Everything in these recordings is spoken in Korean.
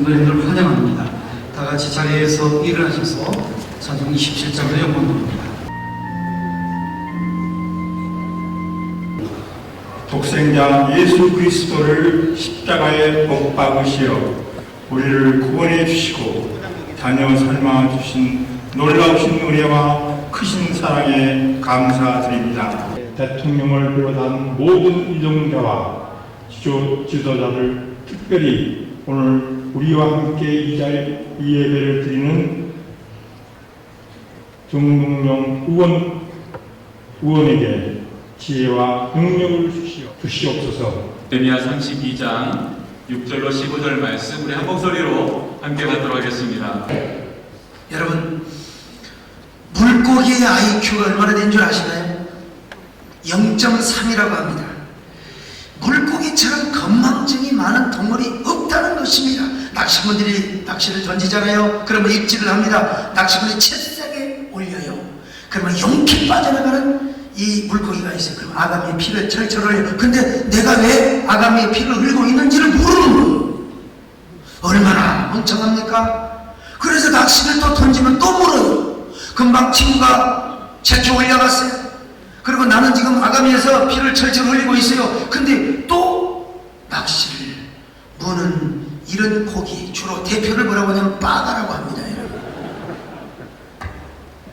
성도님들 환영합니다. 다 같이 자리에서 일어나셔서 찬송 27장을 연봉합니다. 독생자 예수 그리스도를 십자가에 못 박으시어 우리를 구원해 주시고 자녀 삶아 주신 놀라우신 은혜와 크신 사랑에 감사드립니다. 대통령을 비롯한 모든 이정자와 지도자들, 특별히 오늘 우리와 함께 이 예배를 드리는 정동영 의원에게 지혜와 능력을 주시옵소서. 에레미야 32장 6절로 15절 말씀 우리 한 목소리로 함께 받도록 하겠습니다. 여러분, 물고기의 IQ가 얼마나 된 줄 아시나요? 0.3이라고 합니다. 물고기처럼 건망증이 많은 동물이 없다는 것입니다. 낚시꾼들이 낚시를 던지잖아요. 그러면 입질을 합니다. 낚시꾼이 채색에 올려요. 그러면 용기 빠져나가는 이 물고기가 있어요. 그럼 아가미의 피를 철철 흘려요. 근데 내가 왜 아가미의 피를 흘리고 있는지를 모르는 거예요. 얼마나 멍청합니까? 그래서 낚시를 또 던지면 또 물어요. 금방 친구가 제초 올려갔어요. 그리고 나는 지금 아가미에서 피를 철철 흘리고 있어요. 근데 또 낚시를 무는 이런 고기, 주로 대표를 뭐라고 하냐면 빠가라고 합니다.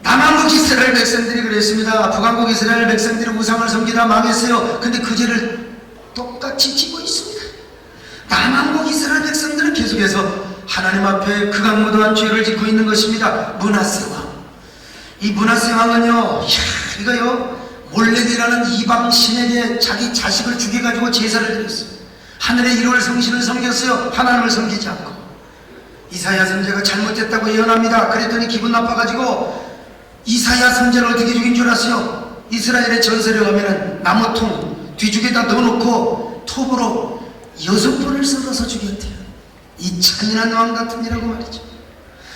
남한국 이스라엘 백성들이 그랬습니다. 북한국 이스라엘 백성들이 우상을 섬기다 망했어요. 근데 그 죄를 똑같이 지고 있습니다. 남한국 이스라엘 백성들은 계속해서 하나님 앞에 극악무도한 죄를 짓고 있는 것입니다. 므낫세 왕. 이 므낫세 왕은요, 이거요, 몰렉이라는 이방 신에게 자기 자식을 죽여가지고 제사를 드렸어요. 하늘의 일월 성신을 섬겼어요. 하나님을 섬기지 않고. 이사야 선지자가 잘못됐다고 예언합니다. 그랬더니 기분 나빠가지고 이사야 선지자를 어떻게 죽인 줄 아세요? 이스라엘의 전설에 가면은 나무통 뒤죽에다 넣어놓고 톱으로 6번을 썰어서 죽였대요. 이 잔인한 왕 같은 이라고 말이죠.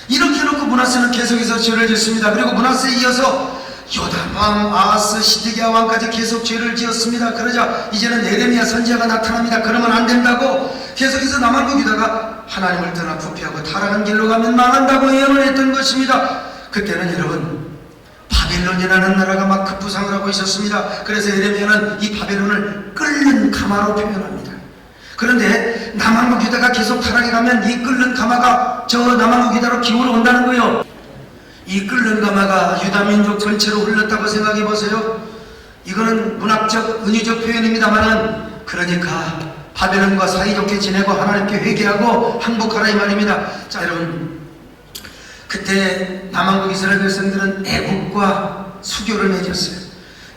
이렇게 해놓고 므낫세는 계속해서 죄를 짓습니다. 그리고 므낫세에 이어서 요담 왕, 아하스, 시드기야 왕까지 계속 죄를 지었습니다. 그러자 이제는 에레미야 선지자가 나타납니다. 그러면 안 된다고 계속해서 남한국 유다가 하나님을 떠나 부패하고 타락한 길로 가면 망한다고 예언을 했던 것입니다. 그때는 여러분, 바벨론이라는 나라가 막 급부상을 하고 있었습니다. 그래서 에레미야는 이 바벨론을 끓는 가마로 표현합니다. 그런데 남한국 유다가 계속 타락해 가면 이 끓는 가마가 저 남한국 유다로 기울어 온다는 거예요. 이 끓는 가마가 유다 민족 전체로 흘렀다고 생각해 보세요. 이거는 문학적, 은유적 표현입니다만은, 그러니까 바벨론과 사이좋게 지내고 하나님께 회개하고 항복하라 이 말입니다. 자, 여러분, 그때 남한국 이스라엘 백성들은 애국과 수교를 맺었어요.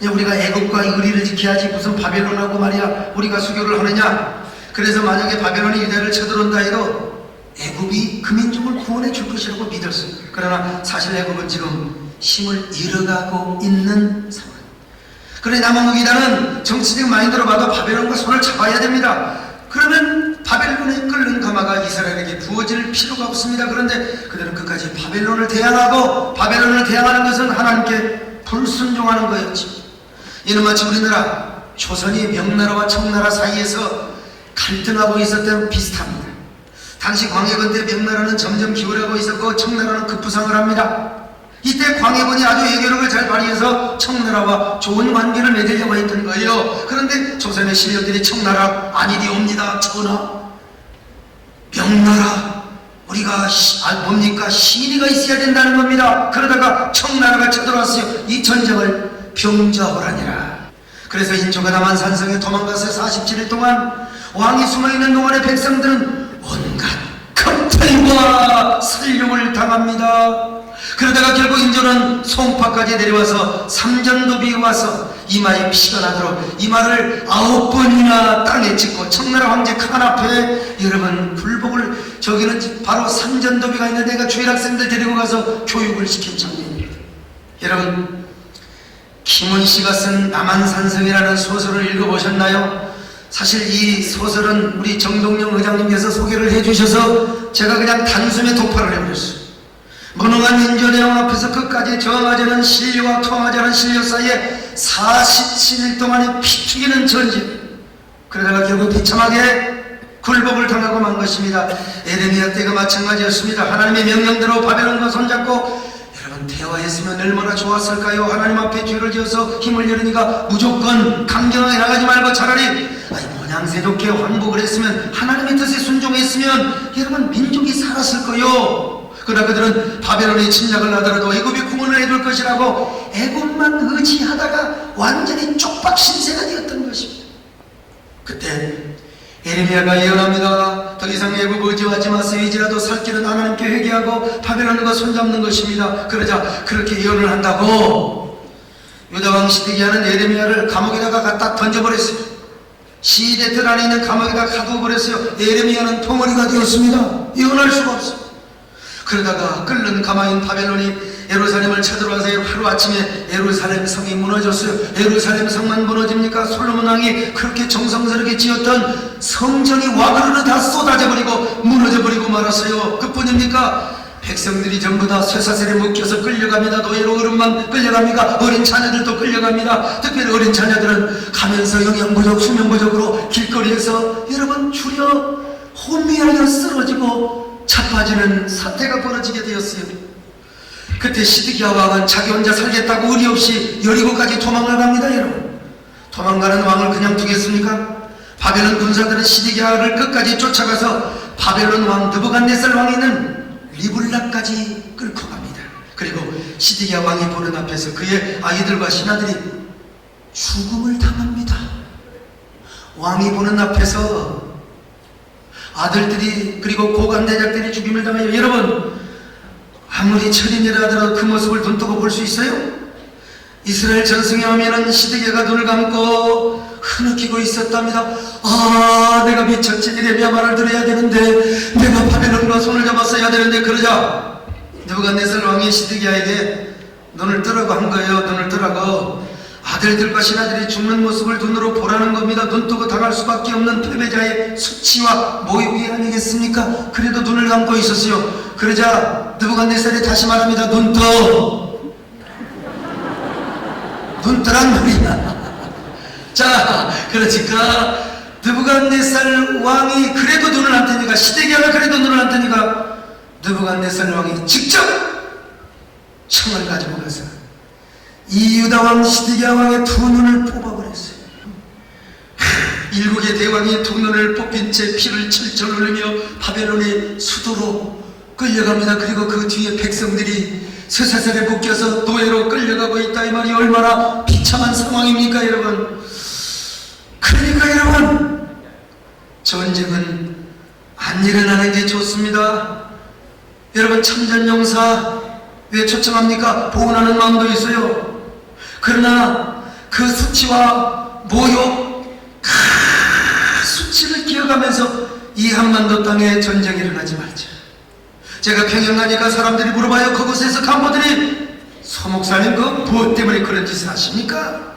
우리가 애국과 의리를 지켜야지 무슨 바벨론하고 말이야 우리가 수교를 하느냐. 그래서 만약에 바벨론이 유다를 쳐들어온다 해도 애굽이 그 민족을 구원해 줄 것이라고 믿었어요. 그러나 사실 애굽은 지금 힘을 잃어가고 있는 상황. 그런데 남한국 유다는 정치적 마인드로 봐도 바벨론과 손을 잡아야 됩니다. 그러면 바벨론의 끓는 가마가 이스라엘에게 부어질 필요가 없습니다. 그런데 그들은 끝까지 바벨론을 대항하고, 바벨론을 대항하는 것은 하나님께 불순종하는 거였지. 이는 마치 우리나라 조선이 명나라와 청나라 사이에서 갈등하고 있었던 때랑 비슷합니다. 당시 광해군 때 명나라는 점점 기울어가고 있었고 청나라는 급부상을 합니다. 이때 광해군이 아주 외교력을 잘 발휘해서 청나라와 좋은 관계를 맺으려고 했던 거예요. 그런데 조선의 신료들이 청나라 아니디옵니다. 전하, 명나라 우리가 뭡니까? 신의가 있어야 된다는 겁니다. 그러다가 청나라가 쳐들어왔어요. 이 전쟁을 병자호라니라. 그래서 인조가 남한 산성에 도망가서 47일 동안 왕이 숨어있는 동안에 백성들은 온갖 금탈과 살육을 당합니다. 그러다가 결국 인조는 송파까지 내려와서 삼전도비에 와서 이마에 피가 나도록 이마를 9번이나 땅에 찍고 청나라 황제 칸 앞에 여러분 굴복을, 저기는 바로 삼전도비가 있는 데가 주일학생들 데리고 가서 교육을 시킨 장면입니다. 여러분, 김훈씨가 쓴 남한산성이라는 소설을 읽어보셨나요? 사실 이 소설은 우리 정동영 의장님께서 소개를 해주셔서 제가 그냥 단숨에 독파를 해버렸어요. 무능한 인조대왕 앞에서 끝까지 저항하자는 신료와 통하자는 신료 사이에 47일 동안의 피 튀기는 전쟁. 그러다가 결국 비참하게 굴복을 당하고 만 것입니다. 에레미야 때가 마찬가지였습니다. 하나님의 명령대로 바벨론과 손잡고 여러분 대화했으면 얼마나 좋았을까요? 하나님 앞에 죄를 지어서 힘을 잃으니까 무조건 강경하게 나가지 말고 차라리 모양새롭게 황복을 했으면 하나님의 뜻에 순종했으면 여러분 민족이 살았을 거요. 그러나 그들은 바벨론의 침략을 하더라도 애굽이 구원을 해줄 것이라고 애굽만 의지하다가 완전히 쪽박 신세가 되었던 것입니다. 그때 에레미야가 예언합니다. 더 이상 애굽 의지하지 마세요. 이제라도 살 길은 하나님께 회개하고 바벨론과 손잡는 것입니다. 그러자 그렇게 예언을 한다고 유다왕 시드기야는 에레미야를 감옥에다가 갖다 던져버렸어요. 시대틀 안에 있는 감옥에다 가두어버렸어요. 에레미야는 덩어리가 되었습니다. 예언할 수가 없어요. 그러다가 끓는 가마인 바벨론이 예루살렘을 쳐들어와서 하루아침에 예루살렘 성이 무너졌어요. 예루살렘 성만 무너집니까? 솔로몬 왕이 그렇게 정성스럽게 지었던 성전이 와그르르 다 쏟아져버리고 무너져버리고 말았어요. 그뿐입니까? 백성들이 전부 다 쇠사슬에 묶여서 끌려갑니다. 노예로 어른만 끌려갑니까? 어린 자녀들도 끌려갑니다. 특별히 어린 자녀들은 가면서 영양부족, 수면부족으로 길거리에서 여러분 줄여 혼미하여 쓰러지고 자빠지는 사태가 벌어지게 되었어요. 그때 시드기야 왕은 자기 혼자 살겠다고 의리 없이 여리고까지 도망을 갑니다. 여러분 도망가는 왕을 그냥 두겠습니까? 바벨론 군사들은 시드기야를 끝까지 쫓아가서 바벨론 왕 느부갓네살 왕이 있는 리블라까지 끌고 갑니다. 그리고 시드기야 왕이 보는 앞에서 그의 아이들과 신하들이 죽음을 당합니다. 왕이 보는 앞에서 아들들이 그리고 고관대장들이 죽임을 당해요. 여러분 아무리 철인이라 하더라도 그 모습을 눈뜨고 볼 수 있어요? 이스라엘 전승에 오면은 시드기야가 눈을 감고 흐느끼고 있었답니다. 아 내가 미쳤지. 에레미야 말을 들어야 되는데 내가 바벨론과 손을 잡았어야 되는데. 그러자 느부갓네살 왕이 시드기야에게 눈을 뜨라고 한 거예요. 눈을 뜨라고. 아들들과 신하들이 죽는 모습을 눈으로 보라는 겁니다. 눈 뜨고 당할 수밖에 없는 패배자의 수치와 모욕이 아니겠습니까? 그래도 눈을 감고 있었어요. 그러자 느부갓네살이 다시 말합니다. 눈 떠. 눈 뜨란 말이야. 자, 그러니까 느부갓네살 왕이 그래도 눈을 안 뜨니까, 시드기야가 그래도 눈을 안 뜨니까 느부갓네살 왕이 직접 청을 가지고 가서 이 유다왕 시드기야 왕의 두 눈을 뽑아버렸어요. 일국의 대왕이 두 눈을 뽑힌 채 피를 철철 흘리며 바벨론의 수도로 끌려갑니다. 그리고 그 뒤에 백성들이 쇠사슬에 묶여서 노예로 끌려가고 있다. 이 말이 얼마나 비참한 상황입니까 여러분. 그러니까 여러분 전쟁은 안 일어나는 게 좋습니다. 여러분 참전용사 왜 초청합니까? 보훈하는 마음도 있어요. 그러나 그 수치와 모욕, 수치를 기억하면서 이 한반도 땅에 전쟁이 일어나지 말자. 제가 평양 가니까 사람들이 물어봐요. 그곳에서 간부들이 소목사님 그 무엇 때문에 그런 짓을 하십니까?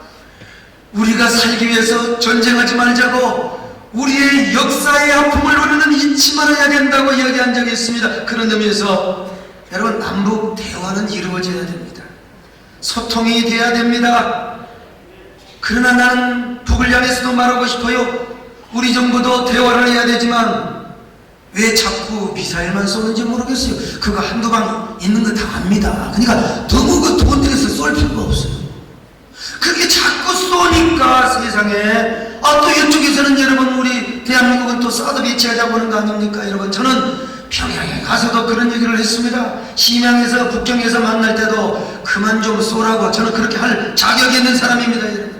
우리가 살기 위해서 전쟁하지 말자고 우리의 역사의 아픔을 우리는 잊지 말아야 된다고 이야기한 적이 있습니다. 그런 의미에서 여러분 남북 대화는 이루어져야 됩니다. 소통이 돼야 됩니다. 그러나 나는 북을 향해서도 말하고 싶어요. 우리 정부도 대화를 해야 되지만 왜 자꾸 미사일만 쏘는지 모르겠어요. 그거 한두 방 있는 거 다 압니다. 그러니까 너무 그 돈 들여서 쏠 필요가 없어요. 그렇게 자꾸 쏘니까 세상에 또 이쪽에서는 여러분 우리 대한민국은 또 사드 배치하자고 하는 거 아닙니까 여러분. 저는 평양에 가서도 그런 얘기를 했습니다. 심양에서 북경에서 만날 때도 그만 좀 쏘라고. 저는 그렇게 할 자격이 있는 사람입니다 여러분.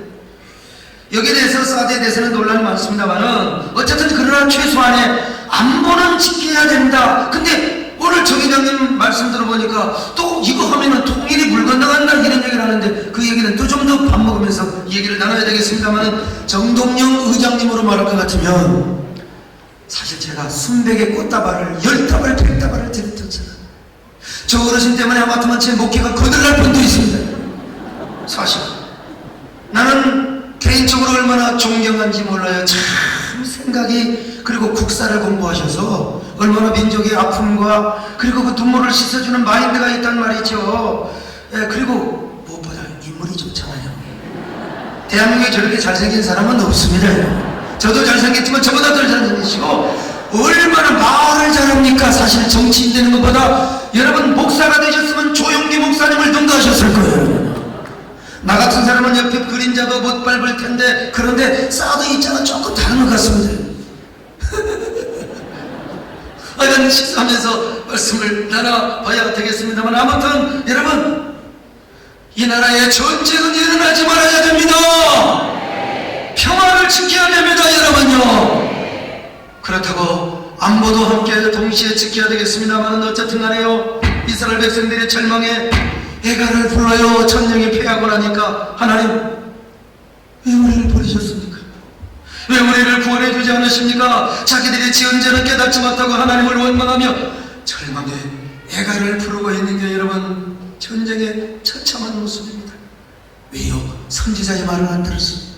여기에 대해서 사드에 대해서는 논란이 많습니다만은 어쨌든 그러나 최소한의 안보는 지켜야 된다. 근데 오늘 정 회장님 말씀 들어보니까 또 이거 하면은 통일이 물 건너간다 이런 얘기를 하는데 그 얘기는 또 좀 더 밥 먹으면서 얘기를 나눠야 되겠습니다만은 정동영 의장님으로 말할 것 같으면 사실 제가 순백의 꽃다발을 10다발 100다발을 드렸던 사람. 저 어르신 때문에 하마터면 제 목회가 거들날 뻔도 있습니다. 사실 나는 개인적으로 얼마나 존경한지 몰라요. 참 생각이. 그리고 국사를 공부하셔서 얼마나 민족의 아픔과 그리고 그 눈물을 씻어주는 마인드가 있단 말이죠. 그리고 무엇보다 인물이 좋잖아요. 대한민국에 저렇게 잘생긴 사람은 없습니다. 저도 잘생겼지만 저보다 더 잘생기시고 얼마나 말을 잘합니까? 사실 정치인 되는 것보다 여러분 목사가 되셨으면 조용기 목사님을 능가하셨을 거예요. 나 같은 사람은 옆에 그림자도 못 밟을 텐데, 그런데 싸도 입장은 조금 다른 것 같습니다. 이런 식사하면서 말씀을 나눠봐야 되겠습니다만, 아무튼 여러분, 이 나라에 전쟁은 일어나지 말아야 됩니다. 평화를 지켜야 됩니다, 여러분요. 그렇다고 안보도 함께 동시에 지켜야 되겠습니다만, 어쨌든 간에요, 이스라엘 백성들의 절망에 애가를 불러요. 천령이 패하고 나니까 하나님, 왜 우리를 버리셨습니까? 왜 우리를 구원해 주지 않으십니까? 자기들이 지은 죄는 깨닫지 못하고 하나님을 원망하며 절망에 애가를 부르고 있는 게 여러분, 전쟁의 처참한 모습입니다. 왜요? 선지자의 말을 안 들었습니다.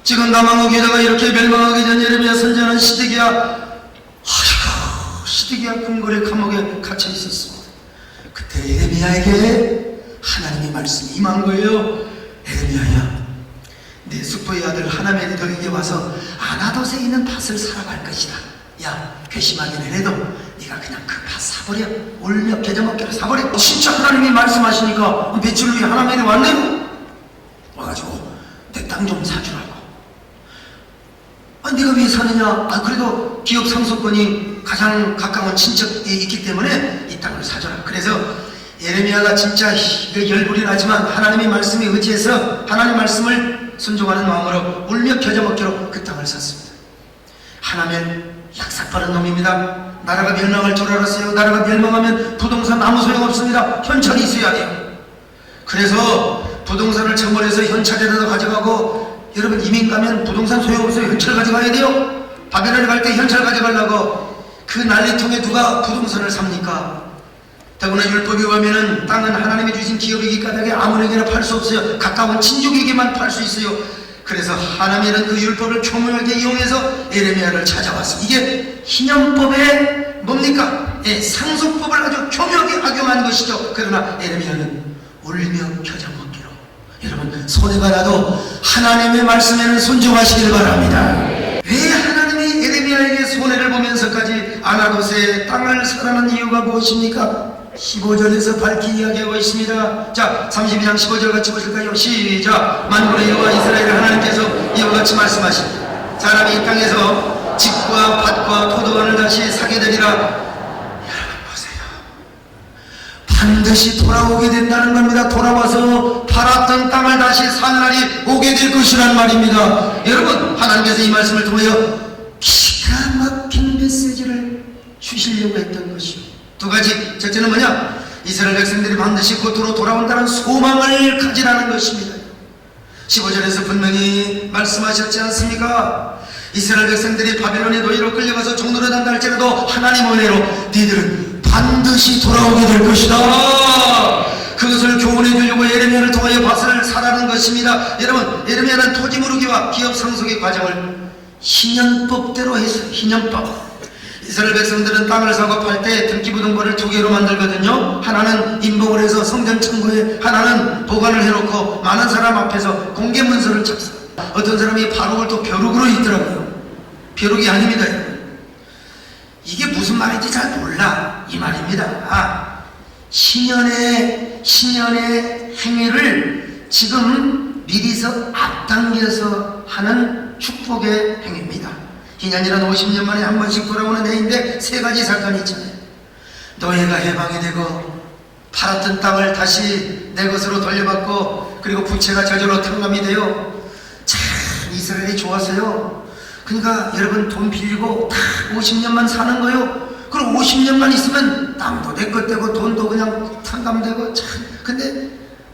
지금 남왕국 유다가 이렇게 멸망하기 전 예레미야 선지자는 시드기야 궁궐의 감옥에 갇혀 있었습니다. 그때 예레미야에게 하나님의 말씀이 임한 거예요. 예레미야야, 내 숙부의 아들 하나멜이 너에게 와서 아나돗에 있는 밭을 사러 갈 것이다. 야, 괘씸하긴 해도 네가 그냥 그 밭 사버려. 울며 겨자 먹기로 사버려. 진짜 하나님이 말씀하시니까 며칠 후에 하나멜이 왔네요. 와가지고 내 땅 좀 사주라고. 네가 왜 사느냐? 그래도 기업 상속권이 가장 가까운 친척이 있기 때문에 이 땅을 사줘라. 그래서 예레미야가 진짜 열불이 나지만 하나님의 말씀에 의지해서 하나님 말씀을 순종하는 마음으로 울며 겨자 먹기로 그 땅을 샀습니다. 하나멜 약삭빠른 놈입니다. 나라가 멸망할 줄 알았어요. 나라가 멸망하면 부동산 아무 소용없습니다. 현찰이 있어야 돼요. 그래서 부동산을 청원해서 현찰이라도 가져가고, 여러분 이민 가면 부동산 소용없어요. 현찰 가져가야 돼요. 바벨론에 갈 때 현찰 가져가려고 그 난리통에 누가 부동산을 삽니까? 더구나 율법에 의하면은 땅은 하나님이 주신 기업이기 까닭에 아무에게나 팔 수 없어요. 가까운 친족에게만 팔 수 있어요. 그래서 하나님은 그 율법을 교묘하게 이용해서 예레미야를 찾아왔어요. 이게 희년법의 뭡니까? 상속법을 아주 교묘하게 악용한 것이죠. 그러나 예레미야는 울며 겨자 먹기로, 여러분 손해가 나도 하나님의 말씀에는 순종하시길 바랍니다. 왜 하나님이 예레미야에게 손해를 보면서까지 아나돗의 땅을 사라는 이유가 무엇입니까? 15절에서 밝히 이야기하고 있습니다. 자, 32장 15절 같이 보실까요? 시작. 만군의 여호와 이스라엘 하나님께서 이와 같이 말씀하십니다. 사람이 이 땅에서 집과 밭과 포도원을 다시 사게 되리라. 여러분 보세요. 반드시 돌아오게 된다는 겁니다. 돌아와서 팔았던 땅을 다시 살 날이 오게 될 것이란 말입니다. 여러분, 하나님께서 이 말씀을 통하여 기가 막힌 메시지를 주시려고 했던 것이요. 두 가지. 첫째는 뭐냐? 이스라엘 백성들이 반드시 겉으로 돌아온다는 소망을 가지라는 것입니다. 15절에서 분명히 말씀하셨지 않습니까? 이스라엘 백성들이 바벨론의 노예로 끌려가서 종노릇한다 할지라도 하나님 은혜로 너희들은 반드시 돌아오게 될 것이다. 그것을 교훈해 주려고 예레미야를 통하여 밭을 사라는 것입니다. 여러분, 예레미야는 토지 무르기와 기업 상속의 과정을 희년법대로 했어요. 희년법. 이스라엘 백성들은 땅을 사고 팔 때 등기부등본을 두 개로 만들거든요. 하나는 인봉을 해서 성전 창고에, 하나는 보관을 해놓고 많은 사람 앞에서 공개 문서를 작성. 어떤 사람이 바룩을 또 벼룩으로 읽더라고요. 벼룩이 아닙니다. 이게 무슨 말인지 잘 몰라 이 말입니다. 신년의 행위를 지금 미리서 앞당겨서 하는 축복의 행위입니다. 희년이란 50년 만에 한 번씩 돌아오는 해인데 세 가지 사건이 있잖아요. 노예가 해방이 되고 팔았던 땅을 다시 내 것으로 돌려받고, 그리고 부채가 저절로 탕감이 돼요. 참 이스라엘이 좋았어요. 그러니까 여러분 돈 빌리고 다 50년만 사는 거예요. 그럼 50년만 있으면 땅도 내 것 되고 돈도 그냥 탕감되고 참. 근데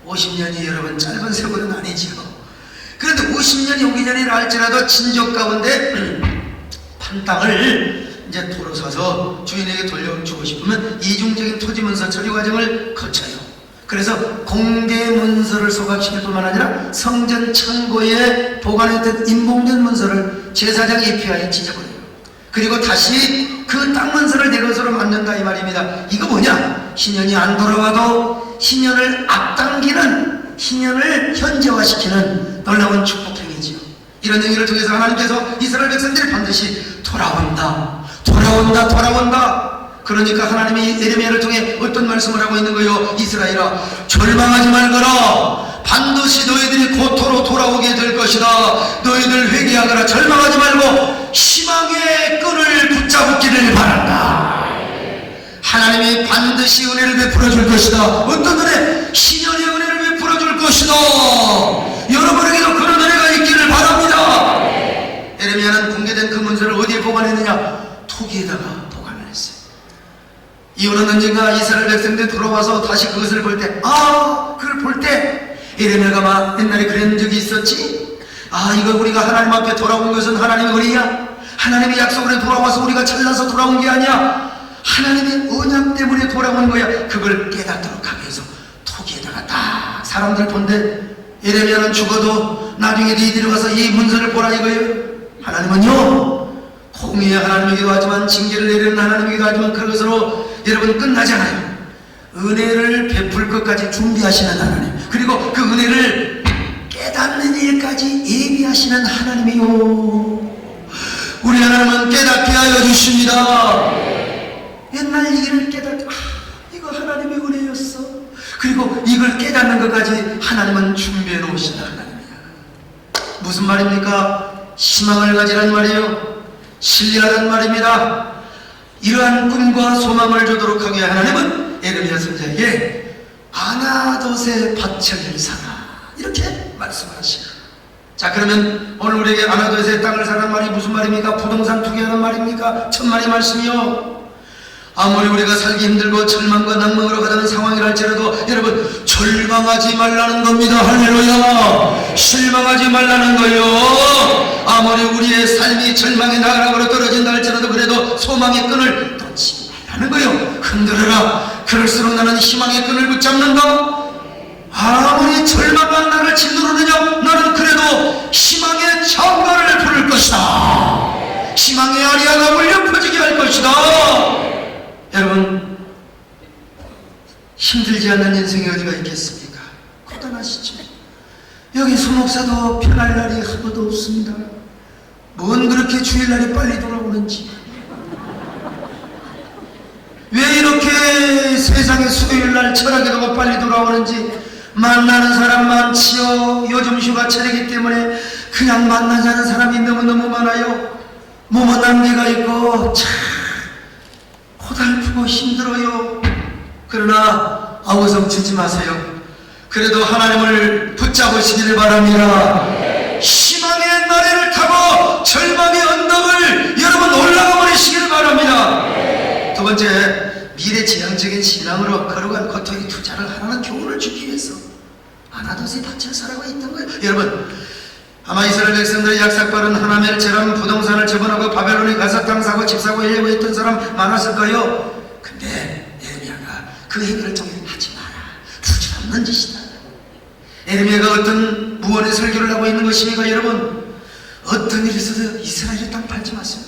50년이 여러분 짧은 세월은 아니지요. 그런데 50년이 오기 전이라 할지라도 친족 가운데 판 땅을 이제 도로 사서 주인에게 돌려주고 싶으면 이중적인 토지 문서 처리 과정을 거쳐요. 그래서 공개 문서를 소각시킬 뿐만 아니라 성전 창고에 보관했던 인봉된 문서를 제사장이 입회하여 찢어버려요. 그리고 다시 그 땅 문서를 내 것으로 만든다 이 말입니다. 이거 뭐냐? 신년이 안 돌아와도 신년을 앞당기는, 신년을 현재화시키는 놀라운 축복행위지요. 이런 행위를 통해서 하나님께서 이스라엘 백성들이 반드시 돌아온다. 그러니까 하나님이 예레미야를 통해 어떤 말씀을 하고 있는 거예요? 이스라엘아, 절망하지 말거라. 반드시 너희들이 고토로 돌아오게 될 것이다. 너희들 회개하거라. 절망하지 말고 희망의 끈을 붙잡기를 바란다. 하나님이 반드시 은혜를 베풀어 줄 것이다. 어떤 은혜? 신년의 은혜를 베풀어 줄 것이다. 여러분에게도 그런 은혜가 있기를 바랍니다. 예레미야는 공개된 그 문서를 어디에 보관했느냐? 토기에다가 보관을 했어요. 이유는 언젠가 이스라엘 백성들이 돌아와서 다시 그것을 볼 때, 그걸 볼 때 예레미야가 막 옛날에 그런 적이 있었지? 이거 우리가 하나님 앞에 돌아온 것은 하나님의 은혜야? 하나님의 약속으로 돌아와서 우리가 잘나서 돌아온 게 아니야. 하나님의 언약 때문에 돌아온 거야. 그걸 깨닫도록 하기 위해서 토기에다가 딱 사람들 본데, 예레미야는 죽어도 나중에 너희들이 와서 이 문서를 보라 이거예요. 하나님은요, 공의의 하나님이기도 하지만 징계를 내리는 하나님이기도 하지만 그것으로 여러분 끝나지 않아요. 은혜를 베풀 것까지 준비하시는 하나님, 그리고 그 은혜를 깨닫는 일까지 예비하시는 하나님이요. 우리 하나님은 깨닫게 하여 주십니다. 옛날 얘기를 깨닫고 이거 하나님의 은혜였어. 그리고 이걸 깨닫는 것까지 하나님은 준비해 놓으신 하나님이야. 무슨 말입니까? 희망을 가지란 말이에요. 신뢰하란 말입니다. 이러한 꿈과 소망을 주도록 하게 하나님은 예레미야 선지자에게 아나돗의 밭을 사라 이렇게 말씀하시죠. 자, 그러면 오늘 우리에게 아나돗의 땅을 사라는 말이 무슨 말입니까? 부동산 투기하는 말입니까? 천만의 말씀이요. 아무리 우리가 살기 힘들고 절망과 낭망으로 가는 상황이라 할지라도 여러분 절망하지 말라는 겁니다. 할렐루야. 실망하지 말라는 거예요. 아무리 우리의 삶이 절망의 나락으로 떨어진다 할지라도 그래도 소망의 끈을 놓지 말라는 거예요. 흔들어라. 그럴수록 나는 희망의 끈을 붙잡는다. 아무리 절망한 나를 짓누르느냐, 나는 그래도 희망의 창가를 부를 것이다. 희망의 아리아가 울려 퍼지게 할 것이다. 여러분, 힘들지 않는 인생이 어디가 있겠습니까? 고단하시죠. 여기 소목사도 편할 날이 하나도 없습니다. 뭔 그렇게 주일날이 빨리 돌아오는지, 왜 이렇게 세상에 수요일날 철학에도 빨리 돌아오는지, 만나는 사람 많지요. 요즘 휴가철이기 때문에 그냥 만나지 않은 사람이 너무너무 많아요. 몸은 난리가 있고 참 고달프고 힘들어요. 그러나 아우성치지 마세요. 그래도 하나님을 붙잡으시기를 바랍니다. 희망의 나래를 타고 절망의 언덕을 여러분 올라가 버리시기를 바랍니다. 두 번째, 미래지향적인 신앙으로 걸어간 고통의 투자를 하라는 교훈을 주기 위해서 아나돗의 밭을 사라고 했던 거예요. 여러분, 아마 이스라엘 백성들의 약삭빠른 하나멜 제람 부동산을 접어나고 바벨론에 가서 땅 사고 집 사고 하려고 했던 사람 많았을 거예요. 근데 예레미야가 그 행위를 통해 하지 마라. 부질없는 짓이다. 예레미야가 어떤 무언의 설교를 하고 있는 것입니까? 여러분, 어떤 일이 있어도 이스라엘의 땅 팔지 마세요.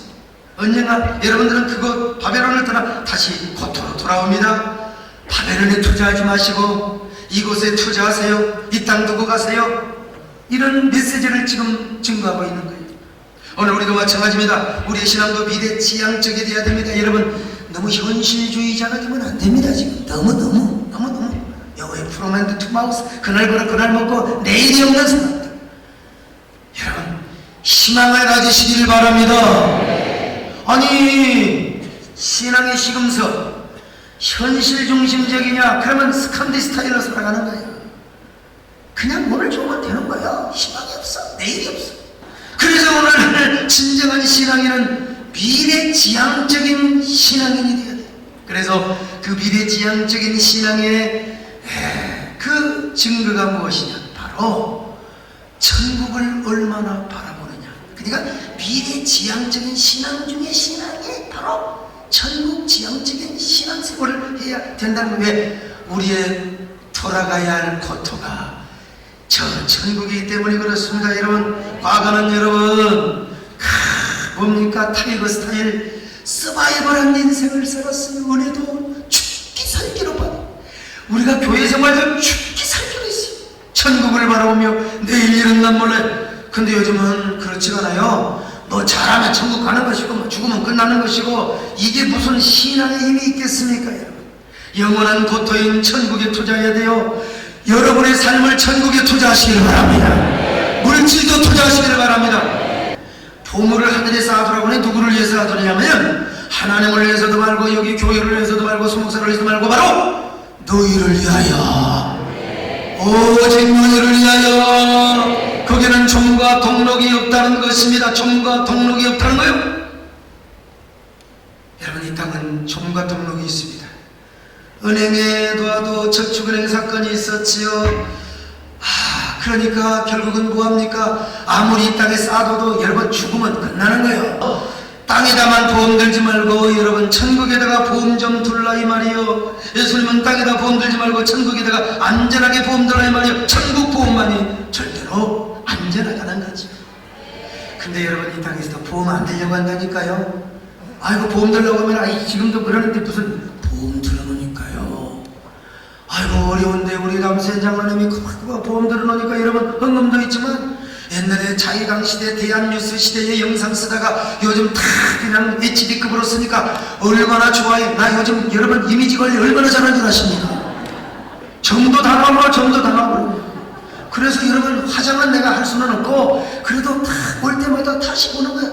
언젠가 여러분들은 그곳 바벨론을 떠나 다시 고토로 돌아옵니다. 바벨론에 투자하지 마시고 이곳에 투자하세요. 이 땅 두고 가세요. 이런 메시지를 지금 증거하고 있는 거예요. 오늘 우리도 마찬가지입니다. 우리의 신앙도 미래지향적이 되어야 됩니다. 여러분, 너무 현실주의자가 되면 안 됩니다. 지금 너무 여호의 프로맨드 투마우스, 그날 벌어 그날 먹고 내일이 없는 사람들. 여러분, 희망을 가지시길 바랍니다. 아니, 신앙의 시금석 현실 중심적이냐? 그러면 스칸디 스타일로 살아가는 거예요. 그냥 오늘 좋으면 되는 거예요. 희망이 없어. 내일이 없어. 그래서 오늘 진정한 신앙인은 미래지향적인 신앙인이 되어야 돼요. 그래서 그 미래지향적인 신앙의 그 증거가 무엇이냐? 바로 천국을 얼마나 바라보느냐. 그러니까 미래지향적인 신앙 중에 신앙이 바로 천국지향적인 신앙생활을 해야 된다는 거예요. 왜? 우리의 돌아가야 할 고토가 저 천국이기 때문에 그렇습니다. 여러분, 과거는 여러분 뭡니까? 타이거 스타일 서바이벌한 인생을 살았어요. 은혜도 죽기 살기로 받아. 우리가 교회 생활도 죽기 살기로 했어요. 천국을 바라보며 내일 일은 난 몰래. 근데 요즘은 그렇지 그렇지가 않아요. 뭐 잘하면 천국 가는 것이고 뭐 죽으면 끝나는 것이고 이게 무슨 신앙의 힘이 있겠습니까? 여러분, 영원한 고토인 천국에 투자해야 돼요. 여러분의 삶을 천국에 투자하시기를 바랍니다. 물질도 투자하시기를 바랍니다. 보물을 하늘에 쌓아두라고 하니 누구를 위해서 하더냐면 하나님을 위해서도 말고 여기 교회를 위해서도 말고 소목사를 위해서도 말고 바로 너희를 위하여, 오직 너희를 위하여. 거기는 종과 동록이 없다는 것입니다. 종과 동록이 없다는 거예요. 여러분, 이 땅은 종과 동록이 있습니다. 은행에 놓아도 저축은행 사건이 있었지요. 그러니까 결국은 뭐합니까? 아무리 이 땅에 쌓아둬도 여러분 죽으면 끝나는 거예요. 땅에다만 보험 들지 말고 여러분 천국에다가 보험 좀 둘라 이 말이요. 예수님은 땅에다 보험 들지 말고 천국에다가 안전하게 보험 들라 이 말이요. 천국 보험만이 절대로 안전하다는 거죠. 근데 여러분, 이 땅에서도 보험 안 들려고 한다니까요. 아이고, 보험 들려고 하면 아이 지금도 그러는데 무슨 보험 들어놓으니까요. 아이고, 어려운데 우리 남세 장로님이 그만 보험 들어놓으니까 여러분 헌금도 있지만 옛날에 자유당 시대, 대한뉴스 시대에 영상 쓰다가 요즘 다 그냥 HD급으로 쓰니까 얼마나 좋아요. 나 요즘 여러분 이미지 관리 얼마나 잘하는 줄 아십니까? 점도 다 나오고 점도 다 나오고. 그래서 여러분 화장은 내가 할 수는 없고 그래도 다 올 때마다 다시 보는 거야.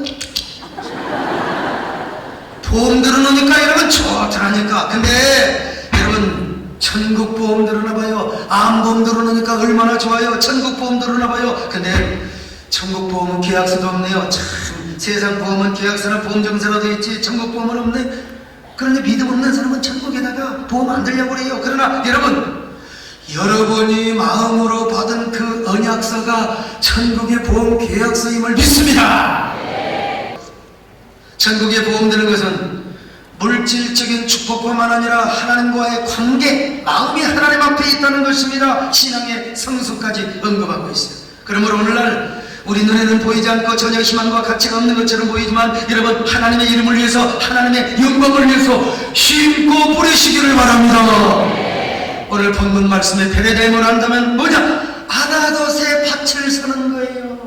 보험 들어놓으니까 여러분 좋더라니까. 근데 여러분 천국 보험 들어놔봐요. 암보험 들어놓으니까 얼마나 좋아요. 천국 보험 들어놔봐요. 근데 천국 보험은 계약서도 없네요. 참, 세상 보험은 계약서나 보험증서나 돼 있지 천국 보험은 없네. 그런데 믿음 없는 사람은 천국에다가 보험 안 들려고 그래요. 그러나 여러분, 여러분이 마음으로 받은 그 언약서가 천국의 보험 계약서임을 믿습니다. 천국의 보험 드는 것은 물질적인 축복뿐만 아니라 하나님과의 관계, 마음이 하나님 앞에 있다는 것입니다. 신앙의 성수까지 언급하고 있어요. 그러므로 오늘날 우리 눈에는 보이지 않고 전혀 희망과 가치가 없는 것처럼 보이지만 여러분, 하나님의 이름을 위해서, 하나님의 영광을 위해서 힘고 뿌리시기를 바랍니다. 오늘 본문 말씀에 베레다임을 한다면 뭐냐? 아나돗의 밭을 사는 거예요.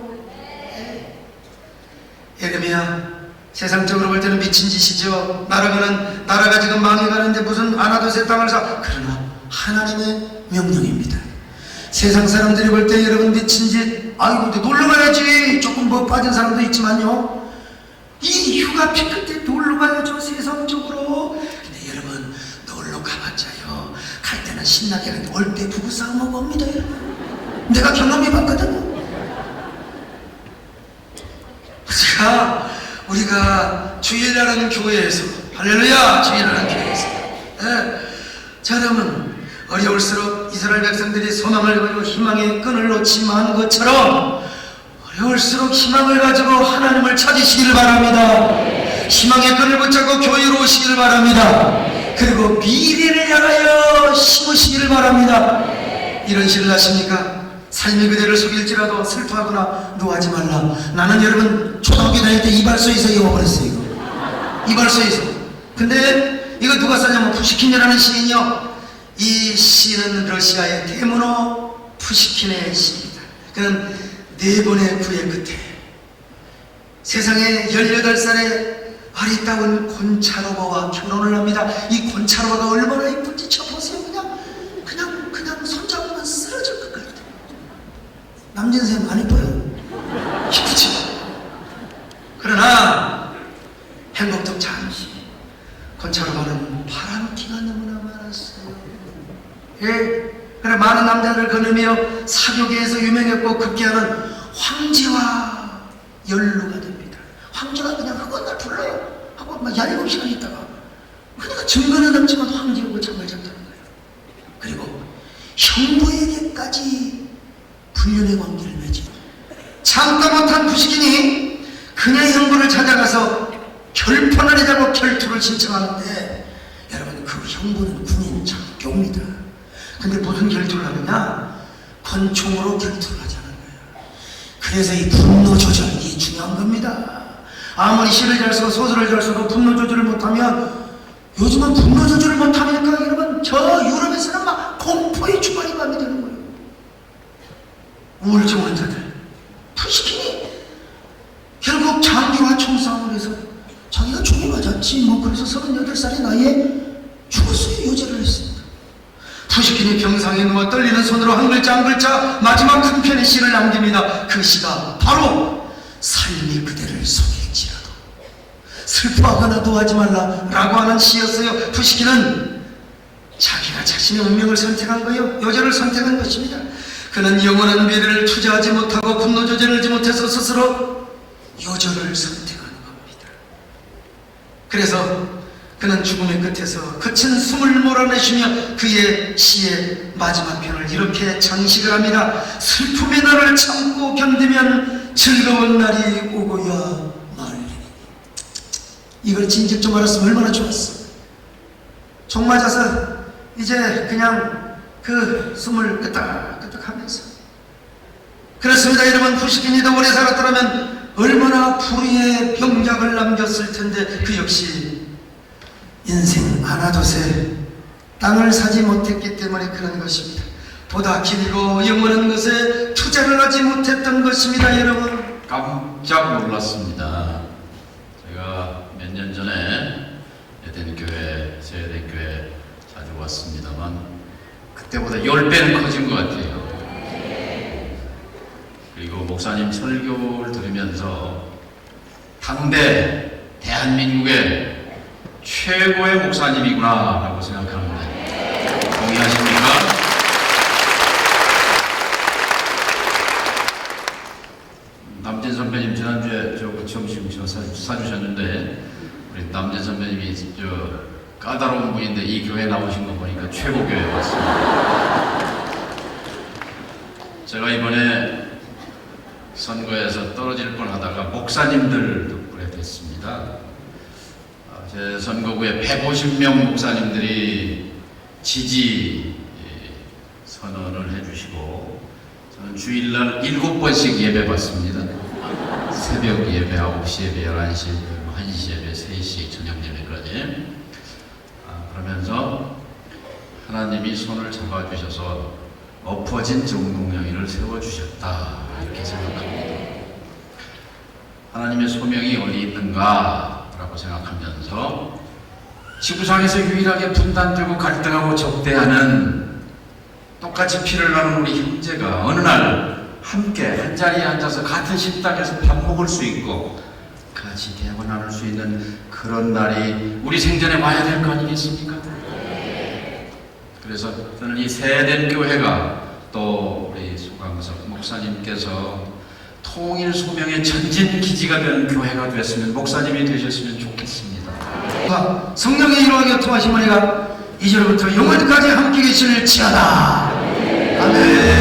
예레미야, 세상적으로 볼 때는 미친 짓이죠. 나라가 지금 망해가는데 무슨 아나돗의 땅을 사? 그러나 하나님의 명령입니다. 세상 사람들이 볼 때 여러분 미친 짓, 아이고 놀러 가야지. 조금 뭐 빠진 사람도 있지만요, 이 휴가 피크 때 놀러 가야죠, 세상적으로. 근데 여러분, 놀러 가봤자요, 갈 때는 신나게 하는데 올 때 부부싸움하고 옵니다. 여러분, 내가 경험해봤거든요. 우리가 주일날은 교회에서, 할렐루야, 주일날은 교회에서, 자, 여러분, 어려울수록 이스라엘 백성들이 소망을 가지고 희망의 끈을 놓지 만 것처럼 어려울수록 희망을 가지고 하나님을 찾으시기를 바랍니다. 희망의 끈을 붙잡고 교회로 오시기를 바랍니다. 그리고 미래를 향하여 심으시기를 바랍니다. 이런 시를 하십니까? 삶의 그대를 속일지라도 슬퍼하거나 노하지 말라. 나는 여러분 초등학교 다닐 때 이발소에서 외워버렸어요. 이거 이발소에서. 근데 이거 누가 썼냐면 푸시킨이라는 시인이요. 이 시는 러시아의 데모노 푸시킨의 시입니다. 그는 4번의 구애 끝에 세상에 18살의 아리따운 곤차로바와 결혼을 합니다. 이 곤차로바가 얼마나 이쁜지 쳐보세요. 그냥 손잡으면 쓰러질 것 같아요. 남진생 안 이뻐요. 이쁘지. 그러나 행복도 잠시. 곤차로바는 바람기가 너무나 많았어요. 예, 그래 많은 남자를 거느며 사교계에서 유명했고 급기야는 황제와 연루가 됩니다. 황제가 그냥 흑원날 불러요. 하고 막 7시간 있다가, 그러니까 증거는 없지만 황제하고 잠을 잤다는 거예요. 그리고 형부에게까지 불륜의 관계를 맺지. 참다 못한 푸시킨이 그녀의 형부를 찾아가서 결판을 내자고 결투를 신청하는데, 여러분, 그 형부는 군인 장교입니다. 근데 무슨 결투를 하느냐? 권총으로 결투를 하자는 거예요. 그래서 이 분노 조절이 중요한 겁니다. 아무리 시를 잘 쓰고 소설을 잘 써도 분노 조절을 못하면, 요즘은 분노 조절을 못하니까 여러분 저 유럽에서는 막 공포의 주말이 밤이 되는 거예요. 우울증 환자들. 푸시킨이, 푸시킨이 병상에 누워 떨리는 손으로 한 글자 한 글자 마지막 한 편의 시를 남깁니다. 그 시가 바로 삶이 그대를 속일지라도 슬퍼하거나도 하지 말라 라고 하는 시였어요. 푸시킨은 자기가 자신의 운명을 선택한 거예요. 요절을 선택한 것입니다. 그는 영원한 미래를 투자하지 못하고 분노 조절하지 못해서 스스로 요절을 선택하는 겁니다. 그래서 그는 죽음의 끝에서 거친 숨을 몰아내쉬며 그의 시의 마지막 편을 이렇게 장식을 합니다. 슬픔의 날을 참고 견디면 즐거운 날이 오고야 말리니. 이걸 진즉 좀 알았으면 얼마나 좋았어. 총 맞아서 이제 그냥 그 숨을 끄덕끄덕 하면서. 그렇습니다. 여러분, 푸시킨이 더 오래 살았더라면 얼마나 불의의 병작을 남겼을 텐데 그 역시 인생 하나둘세 땅을 사지 못했기 때문에 그런 것입니다. 보다 길고 영원한 것에 투자를 하지 못했던 것입니다. 여러분, 깜짝 놀랐습니다. 제가 몇 년 전에 에덴교회, 세에덴교회 자주 왔습니다만 그때보다 10배는 커진 것 같아요. 그리고 목사님 설교를 들으면서 당대 대한민국의 최고의 목사님이구나 라고 생각합니다. 동의하십니까? 남진 선배님 지난주에 저 점심 사주셨는데 우리 남진 선배님이 까다로운 분인데 이 교회 나오신 거 보니까 최고 교회 왔습니다. 제가 이번에 선거에서 떨어질 뻔하다가 목사님들 덕분에 됐습니다. 제 선거구에 150명 목사님들이 지지 선언을 해주시고 저는 주일날 7번씩 예배 받습니다. 새벽 예배, 9시 예배, 11시 예배, 1시 예배, 3시 저녁 예배까지. 그러면서 하나님이 손을 잡아주셔서 엎어진 정동영이를 세워주셨다 이렇게 생각합니다. 하나님의 소명이 어디 있는가 라고 생각하면서 지구상에서 유일하게 분단되고 갈등하고 적대하는 똑같이 피를 나눈 우리 형제가 어느 날 함께 한자리에 앉아서 같은 식당에서 밥 먹을 수 있고 같이 대화 나눌 수 있는 그런 날이 우리 생전에 와야 될 거 아니겠습니까? 그래서 저는 이 세된 교회가 또 우리 소강석 목사님께서 통일 소명의 전진 기지가 되는 교회가 됐으면 목사님이 되셨으면 좋겠습니다. 성령의 일하게 교통하신 머리가 이제로부터 영원까지 함께 계시를 지어다. 아멘.